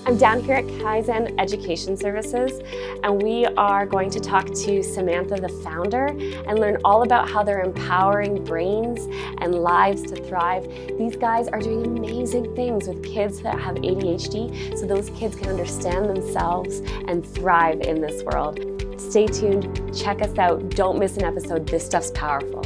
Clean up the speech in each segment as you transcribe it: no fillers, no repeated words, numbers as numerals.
I'm down here at Kaizen Education Services, and we are going to talk to Samantha, the founder, and learn all about how they're empowering brains and lives to thrive. These guys are doing amazing things with kids that have ADHD, so those kids can understand themselves and thrive in this world. Stay tuned, check us out, don't miss an episode. This stuff's powerful.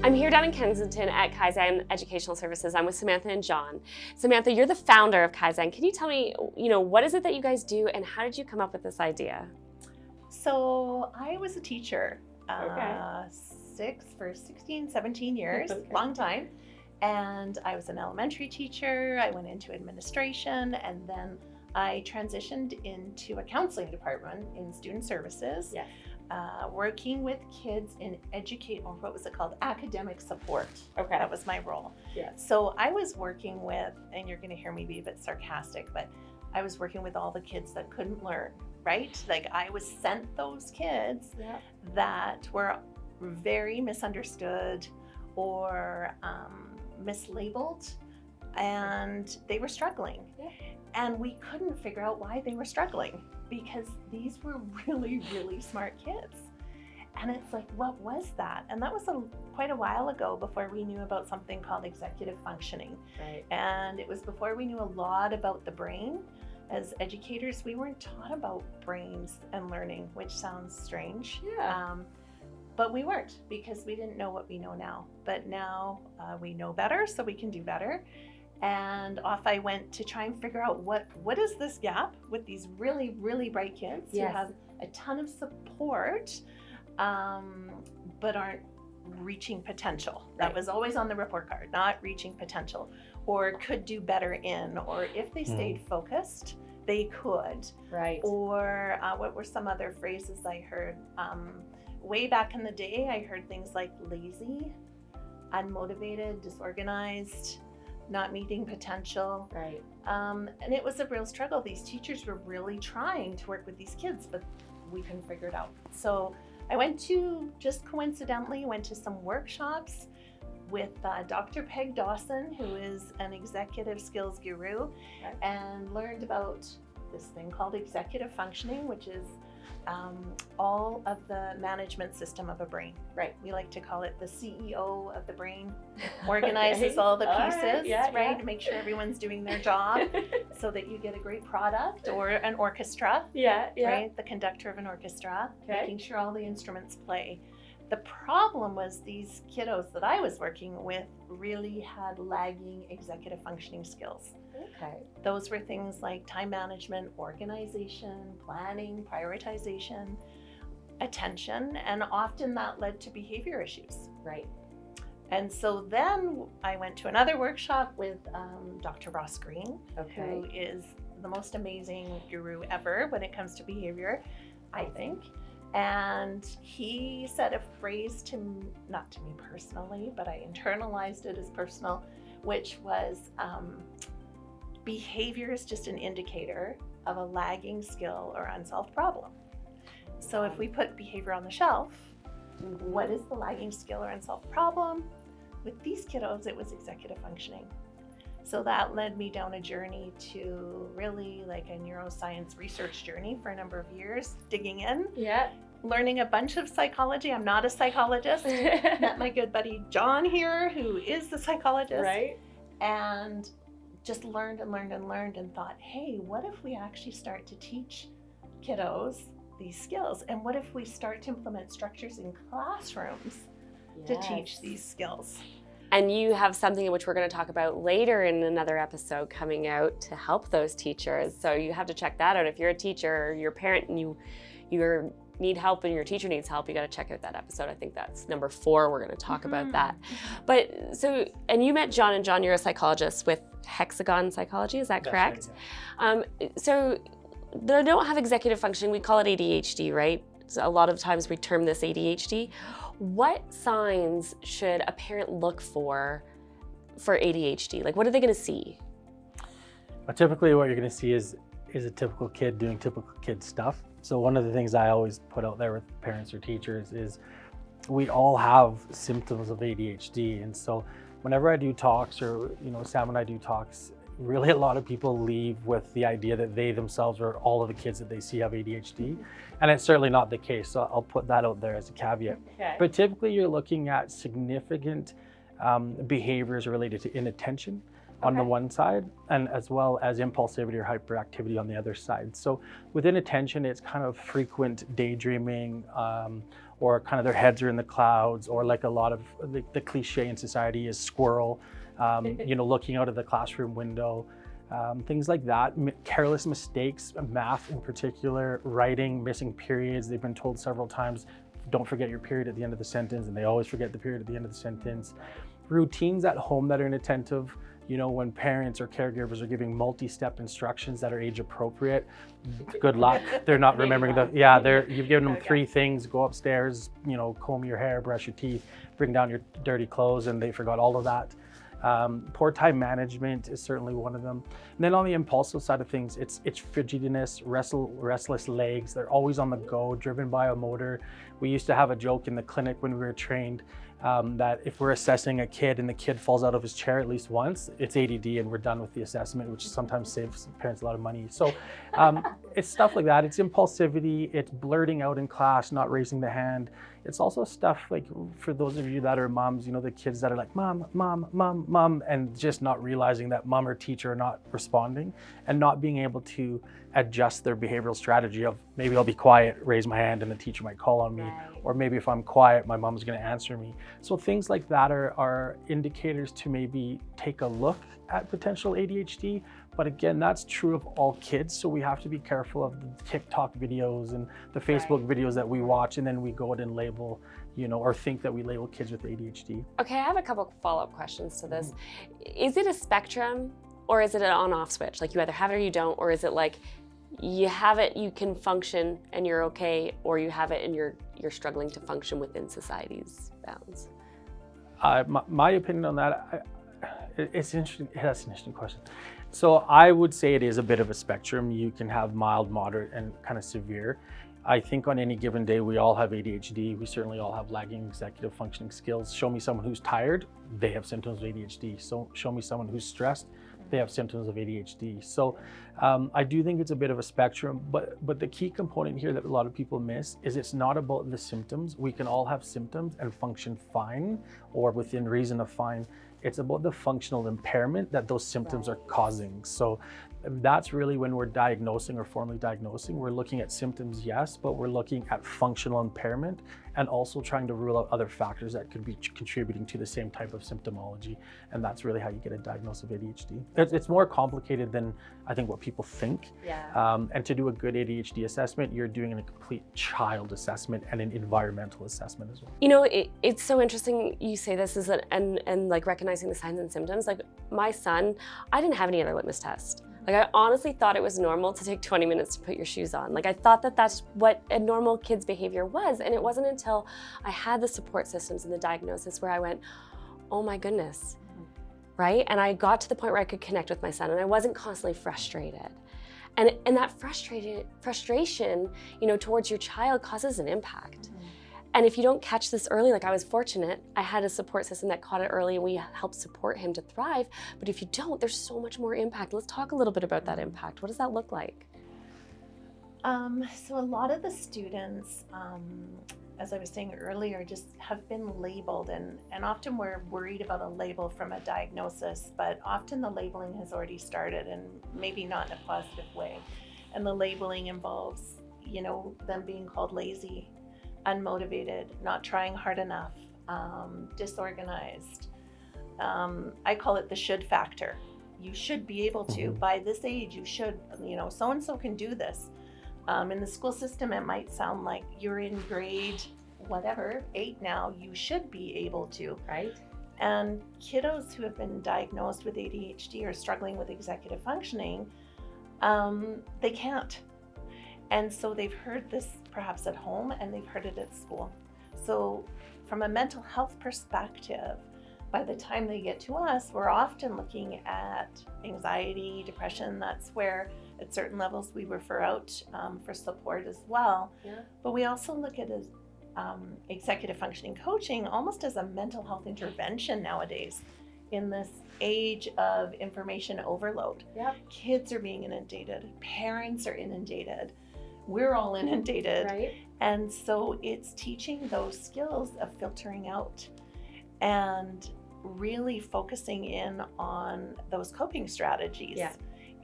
I'm here down in Kensington at Kaizen Educational Services. I'm with Samantha and John. Samantha, you're the founder of Kaizen. Can you tell me, what is it that you guys do and how did you come up with this idea? So I was a teacher for 16, 17 years, long time. And I was an elementary teacher. I went into administration, and then I transitioned into a counseling department in student services. Yes. Working with kids in academic support. Okay. That was my role. Yes. So I was working with, and you're going to hear me be a bit sarcastic, but I was working with all the kids that couldn't learn, right? Like I was sent those kids that were very misunderstood or mislabeled, and they were struggling. Yeah. And we couldn't figure out why they were struggling, because these were really, really smart kids. And it's like, what was that? And that was quite a while ago, before we knew about something called executive functioning. Right. And it was before we knew a lot about the brain. As educators, we weren't taught about brains and learning, which sounds strange. Yeah. But we weren't, because we didn't know what we know now. But now we know better, so we can do better. And off I went to try and figure out what is this gap with these really, really bright kids who have a ton of support, but aren't reaching potential. Right. That was always on the report card, not reaching potential, or could do better in, or if they stayed focused, they could. Right. Or what were some other phrases I heard? Way back in the day, I heard things like lazy, unmotivated, disorganized, not meeting potential. Right. And it was a real struggle. These teachers were really trying to work with these kids, but we couldn't figure it out. So I just coincidentally went to some workshops with Dr. Peg Dawson, who is an executive skills guru, and learned about this thing called executive functioning, which is all of the management system of a brain. Right. We like to call it the CEO of the brain. Organizes all the pieces, to make sure everyone's doing their job so that you get a great product, or an orchestra. Right? The conductor of an orchestra, making sure all the instruments play. The problem was these kiddos that I was working with really had lagging executive functioning skills. Okay. Those were things like time management, organization, planning, prioritization, attention, and often that led to behavior issues. Right. And so then I went to another workshop with Dr. Ross Green, who is the most amazing guru ever when it comes to behavior, I think. And he said a phrase not to me personally, but I internalized it as personal, which was, behavior is just an indicator of a lagging skill or unsolved problem. So if we put behavior on the shelf, what is the lagging skill or unsolved problem? With these kiddos, it was executive functioning. So that led me down a journey to really like a neuroscience research journey for a number of years, digging in, learning a bunch of psychology. I'm not a psychologist. Met my good buddy John here, who is the psychologist. Right. And just learned and thought, hey, what if we actually start to teach kiddos these skills? And what if we start to implement structures in classrooms to teach these skills? And you have something in which we're going to talk about later in another episode coming out to help those teachers. So you have to check that out. If you're a teacher or you're a parent and you need help and your teacher needs help, you got to check out that episode. I think that's number 4. We're going to talk about that. But so, and you met John, and John, you're a psychologist with Hexagon Psychology, is that correct? Right, so they don't have executive functioning. We call it ADHD, right? So a lot of times we term this ADHD. What signs should a parent look for ADHD? Like, what are they going to see? Well, typically what you're going to see is a typical kid doing typical kid stuff. So one of the things I always put out there with parents or teachers is we all have symptoms of ADHD. And so whenever I do talks, or Sam and I do talks, really a lot of people leave with the idea that they themselves or all of the kids that they see have ADHD. And it's certainly not the case. So I'll put that out there as a caveat. Okay. But typically you're looking at significant behaviors related to inattention on the one side, and as well as impulsivity or hyperactivity on the other side. So with inattention, it's kind of frequent daydreaming, or kind of their heads are in the clouds, or like a lot of the cliche in society is squirrel, looking out of the classroom window, things like that. Careless mistakes, math in particular, writing, missing periods. They've been told several times, don't forget your period at the end of the sentence, and they always forget the period at the end of the sentence. Routines at home that are inattentive. When parents or caregivers are giving multi-step instructions that are age appropriate, good luck. They're not remembering you've given them 3 things: go upstairs, comb your hair, brush your teeth, bring down your dirty clothes, and they forgot all of that. Poor time management is certainly one of them. And then on the impulsive side of things, it's fidgetiness, restless legs. They're always on the go, driven by a motor. We used to have a joke in the clinic when we were trained, that if we're assessing a kid and the kid falls out of his chair at least once, it's ADD and we're done with the assessment, which sometimes saves parents a lot of money. So it's stuff like that. It's impulsivity, it's blurting out in class, not raising the hand. It's also stuff like, for those of you that are moms, the kids that are like, mom, mom, mom, mom, and just not realizing that mom or teacher are not responding, and not being able to adjust their behavioral strategy of, maybe I'll be quiet, raise my hand, and the teacher might call on me. Right. Or maybe if I'm quiet, my mom's gonna answer me. So things like that are indicators to maybe take a look at potential ADHD. But again, that's true of all kids. So we have to be careful of the TikTok videos and the Facebook videos that we watch, and then we go out and label, or think that we label kids with ADHD. Okay, I have a couple follow-up questions to this. Is it a spectrum, or is it an on-off switch? Like, you either have it or you don't, or is it like you have it, you can function and you're okay, or you have it and you're struggling to function within society's bounds? My opinion on that, it's interesting. That's an interesting question. So I would say it is a bit of a spectrum. You can have mild, moderate, and kind of severe. I think on any given day, we all have ADHD. We certainly all have lagging executive functioning skills. Show me someone who's tired, they have symptoms of ADHD. So show me someone who's stressed, they have symptoms of ADHD. So I do think it's a bit of a spectrum, but the key component here that a lot of people miss is it's not about the symptoms. We can all have symptoms and function fine, or within reason of fine. It's about the functional impairment that those symptoms are causing. So that's really when we're diagnosing or formally diagnosing. We're looking at symptoms, yes, but we're looking at functional impairment, and also trying to rule out other factors that could be contributing to the same type of symptomology. And that's really how you get a diagnosis of ADHD. It's more complicated than I think what people think. Yeah. And to do a good ADHD assessment, you're doing a complete child assessment and an environmental assessment as well. It's so interesting you say this, and like recognizing the signs and symptoms. Like, my son, I didn't have any other litmus test. Like, I honestly thought it was normal to take 20 minutes to put your shoes on. Like, I thought that that's what a normal kid's behavior was. And it wasn't until I had the support systems and the diagnosis where I went, oh my goodness, right? And I got to the point where I could connect with my son, and I wasn't constantly frustrated. And that frustration, towards your child causes an impact. And if you don't catch this early, like I was fortunate, I had a support system that caught it early, and we helped support him to thrive. But if you don't, there's so much more impact. Let's talk a little bit about that impact. What does that look like? So a lot of the students, as I was saying earlier, just have been labeled, and often we're worried about a label from a diagnosis, but often the labeling has already started, and maybe not in a positive way. And the labeling involves, them being called lazy, unmotivated, not trying hard enough, disorganized. I call it the should factor. You should be able to, by this age, you should, so-and-so can do this. In the school system, it might sound like you're in grade, 8 now, you should be able to. Right. And kiddos who have been diagnosed with ADHD or struggling with executive functioning, they can't. And so they've heard this perhaps at home, and they've heard it at school. So from a mental health perspective, by the time they get to us, we're often looking at anxiety, depression. That's where at certain levels we refer out for support as well. Yeah. But we also look at executive functioning coaching almost as a mental health intervention nowadays in this age of information overload. Yep. Kids are being inundated, parents are inundated, we're all inundated. Right. And so it's teaching those skills of filtering out and really focusing in on those coping strategies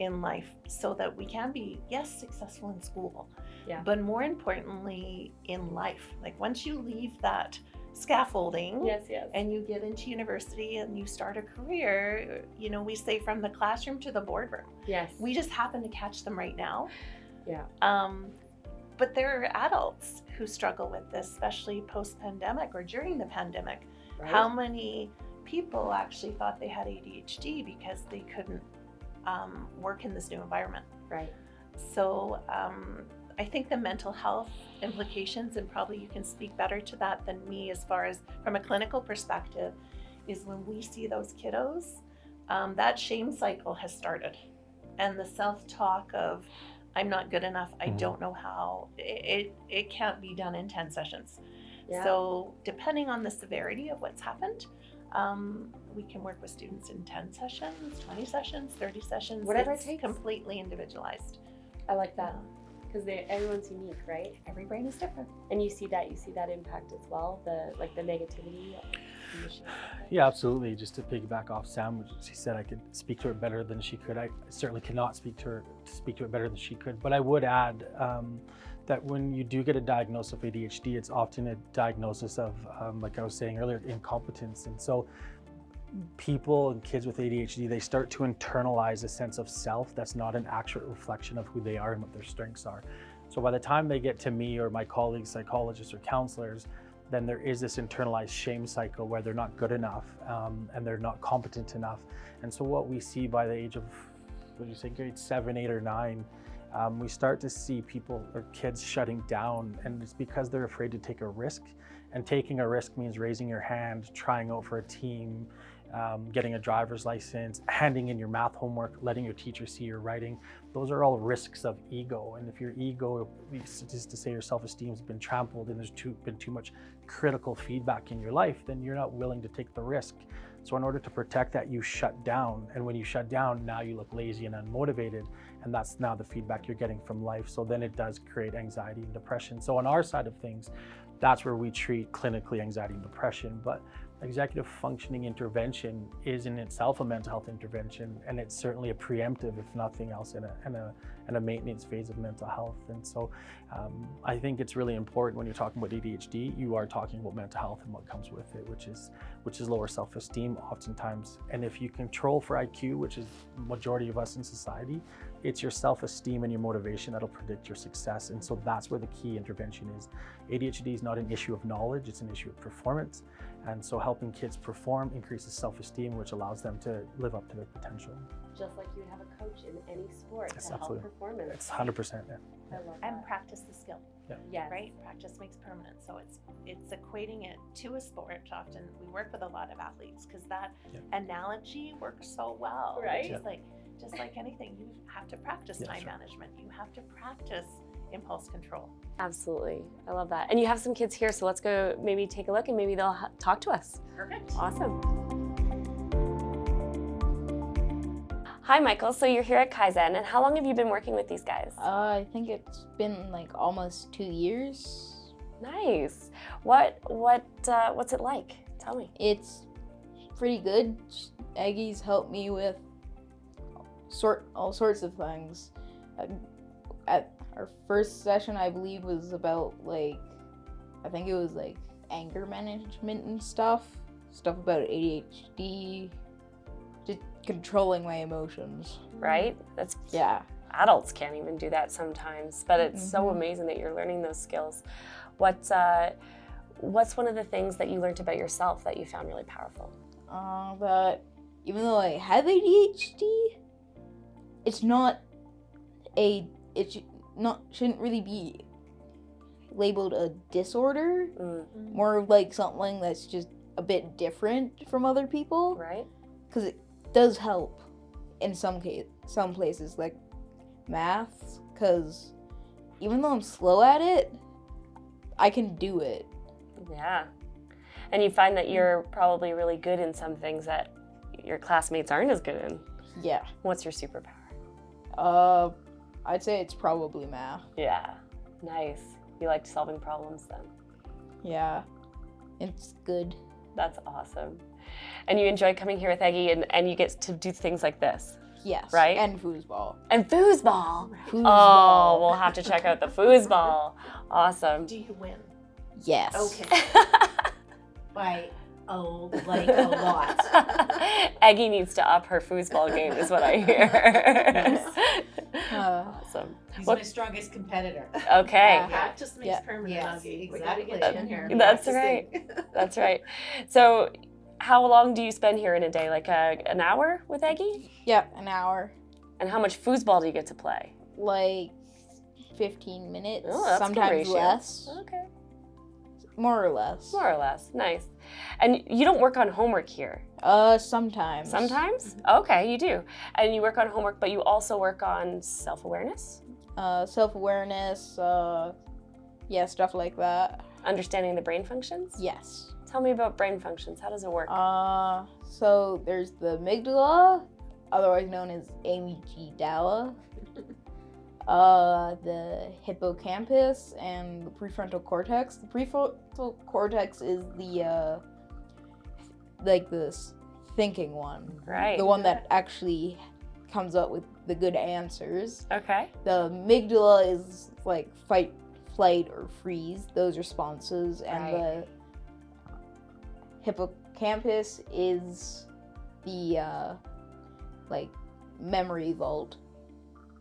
in life so that we can be, yes, successful in school, but more importantly in life. Like once you leave that scaffolding and you get into university and you start a career, you know, we say from the classroom to the boardroom. Yes. We just happen to catch them right now. Yeah. But there are adults who struggle with this, especially post-pandemic or during the pandemic. Right. How many people actually thought they had ADHD because they couldn't work in this new environment? Right. So I think the mental health implications, and probably you can speak better to that than me as far as from a clinical perspective, is when we see those kiddos, that shame cycle has started. And the self-talk of, I'm not good enough, I don't know how, it can't be done in 10 sessions. Yeah. So depending on the severity of what's happened, we can work with students in 10 sessions, 20 sessions, 30 sessions. Whatever it's it takes. Completely individualized. I like that. Because everyone's unique, right? Every brain is different. And you see that impact as well, the negativity. Yeah, absolutely. Just to piggyback off Sam, she said I could speak to her better than she could. I certainly cannot speak to it better than she could. But I would add that when you do get a diagnosis of ADHD, it's often a diagnosis of, like I was saying earlier, incompetence. And so people and kids with ADHD, they start to internalize a sense of self that's not an accurate reflection of who they are and what their strengths are. So by the time they get to me or my colleagues, psychologists or counselors, then there is this internalized shame cycle where they're not good enough and they're not competent enough. And so what we see by the age of, grade 7, 8, or 9, we start to see people or kids shutting down, and it's because they're afraid to take a risk. And taking a risk means raising your hand, trying out for a team, getting a driver's license, handing in your math homework, letting your teacher see your writing. Those are all risks of ego. And if your ego, just to say your self-esteem has been trampled and there's been too much critical feedback in your life, then you're not willing to take the risk. So in order to protect that, you shut down. And when you shut down, now you look lazy and unmotivated. And that's now the feedback you're getting from life. So then it does create anxiety and depression. So on our side of things, that's where we treat clinically anxiety and depression. But executive functioning intervention is in itself a mental health intervention, and it's certainly a preemptive, if nothing else, in a maintenance phase of mental health. And so I think it's really important when you're talking about ADHD, you are talking about mental health and what comes with it, which is lower self-esteem oftentimes. And if you control for IQ, which is the majority of us in society, it's your self-esteem and your motivation that'll predict your success. And so that's where the key intervention is. ADHD is not an issue of knowledge, it's an issue of performance. And so helping kids perform increases self-esteem, which allows them to live up to their potential. Just like you would have a coach in any sport to absolutely. Help performance. It's 100%. Yeah. I love that. And practice the skill. Yeah. Yes. Right? Practice makes permanent. So it's equating it to a sport. Often we work with a lot of athletes because that analogy works so well. Right. Just like anything, you have to practice time management. You have to practice impulse control. Absolutely. I love that. And you have some kids here, so let's go maybe take a look and maybe they'll talk to us. Perfect. Awesome. Hi, Michael. So you're here at Kaizen, and how long have you been working with these guys? I think it's been like almost 2 years. Nice. What's it like? Tell me. It's pretty good. Aggie's helped me with all sorts of things. At our first session, I believe, was about I think it was anger management and stuff about ADHD, just controlling my emotions. Right? Adults can't even do that sometimes, but it's so amazing that you're learning those skills. What's one of the things that you learned about yourself that you found really powerful? That even though I have ADHD, shouldn't really be labeled a disorder. More of something that's just a bit different from other people. Right. Because it does help in some places, like math, because even though I'm slow at it, I can do it. Yeah. And you find that you're probably really good in some things that your classmates aren't as good in. Yeah. What's your superpower? I'd say it's probably math. Yeah. Nice. You like solving problems then? Yeah. It's good. That's awesome. And you enjoy coming here with Eggy, and you get to do things like this. Yes. Right? And foosball. And foosball. Foosball. Oh, we'll have to check out the foosball. Awesome. Do you win? Yes. Okay. By a lot. Eggy needs to up her foosball game, is what I hear. Awesome. He's my strongest competitor. Okay. Practice makes Yeah. permanent, Yes, Augie. We gotta exactly. get you in here. That's Practicing. right. That's right. So, how long do you spend here in a day? Like an hour with Eggy? Yeah, an hour. And how much foosball do you get to play? Like 15 minutes. Oh, that's a good sometimes ratio. less. Okay. More or less. More or less. Nice. And you don't work on homework here? Sometimes. Sometimes? Okay, you do. And you work on homework, but you also work on self-awareness? Self-awareness, yeah, stuff like that. Understanding the brain functions? Yes. Tell me about brain functions. How does it work? So there's the amygdala, otherwise known as amygdala, the hippocampus, and the prefrontal cortex. The prefrontal cortex is the like this thinking one, Right. the one that actually comes up with the good answers. Okay. The amygdala is like fight, flight, or freeze, those responses, and Right. the hippocampus is the like memory vault.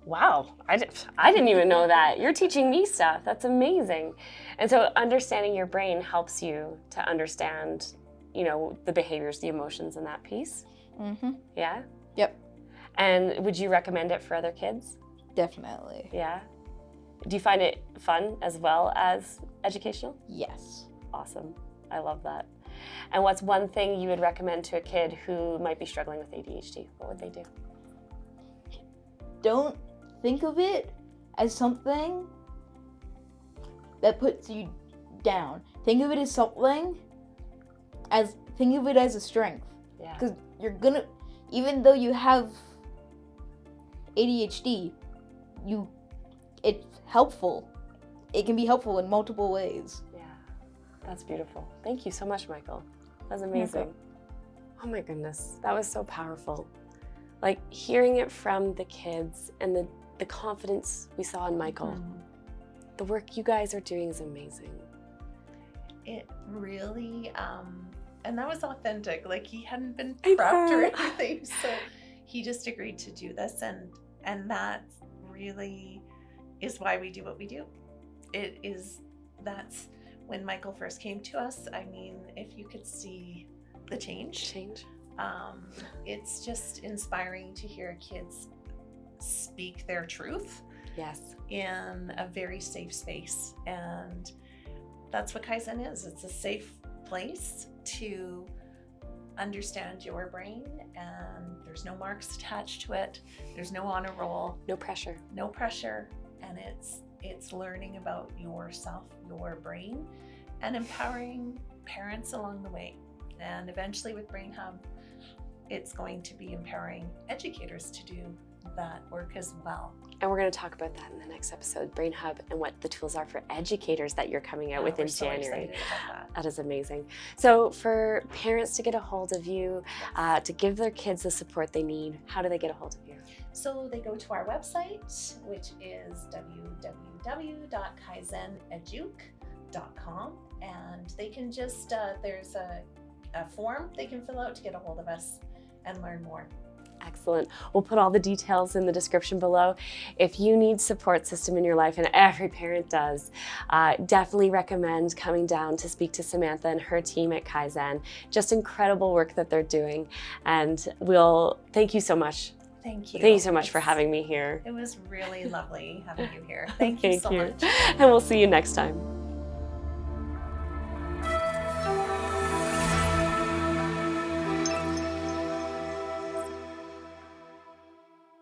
Wow, I didn't even know that. You're teaching me stuff. That's amazing. And so understanding your brain helps you to understand, the behaviors, the emotions in that piece. Mm-hmm. Yeah? Yep. And would you recommend it for other kids? Definitely. Yeah? Do you find it fun as well as educational? Yes. Awesome. I love that. And what's one thing you would recommend to a kid who might be struggling with ADHD? What would they do? Don't think of it as something that puts you down. Think of it as a strength. Yeah. Because even though you have ADHD, it's helpful. It can be helpful in multiple ways. Yeah. That's beautiful. Thank you so much, Michael. That's amazing. Oh my goodness. That was so powerful. Like hearing it from the kids and the confidence we saw in Michael. Mm-hmm. The work you guys are doing is amazing. It really, and that was authentic. Like he hadn't been I prepped or know. anything, so he just agreed to do this, and that really is why we do what we do. That's when Michael first came to us. I mean, if you could see the change. It's just inspiring to hear kids speak their truth. Yes. In a very safe space, and that's what Kaizen is. It's a safe place to understand your brain, and there's no marks attached to it. There's no honor roll, No pressure. and it's learning about yourself, your brain, and empowering parents along the way. And eventually with Brain Hub, it's going to be empowering educators to do that work as well. And we're going to talk about that in the next episode, Brain Hub, and what the tools are for educators that you're coming out with in We're so January. excited about that. That is amazing. So for parents to get a hold of you, to give their kids the support they need, how do they get a hold of you? So they go to our website, which is www.kaizeneduc.com, and they can just, there's a form they can fill out to get a hold of us and learn more. Excellent. We'll put all the details in the description below. If you need support system in your life, and every parent does, definitely recommend coming down to speak to Samantha and her team at Kaizen. Just incredible work that they're doing. And we'll thank you so much. Thank you. Thank you so much for having me here. It was really lovely having you here. Thank you so much. And we'll see you next time.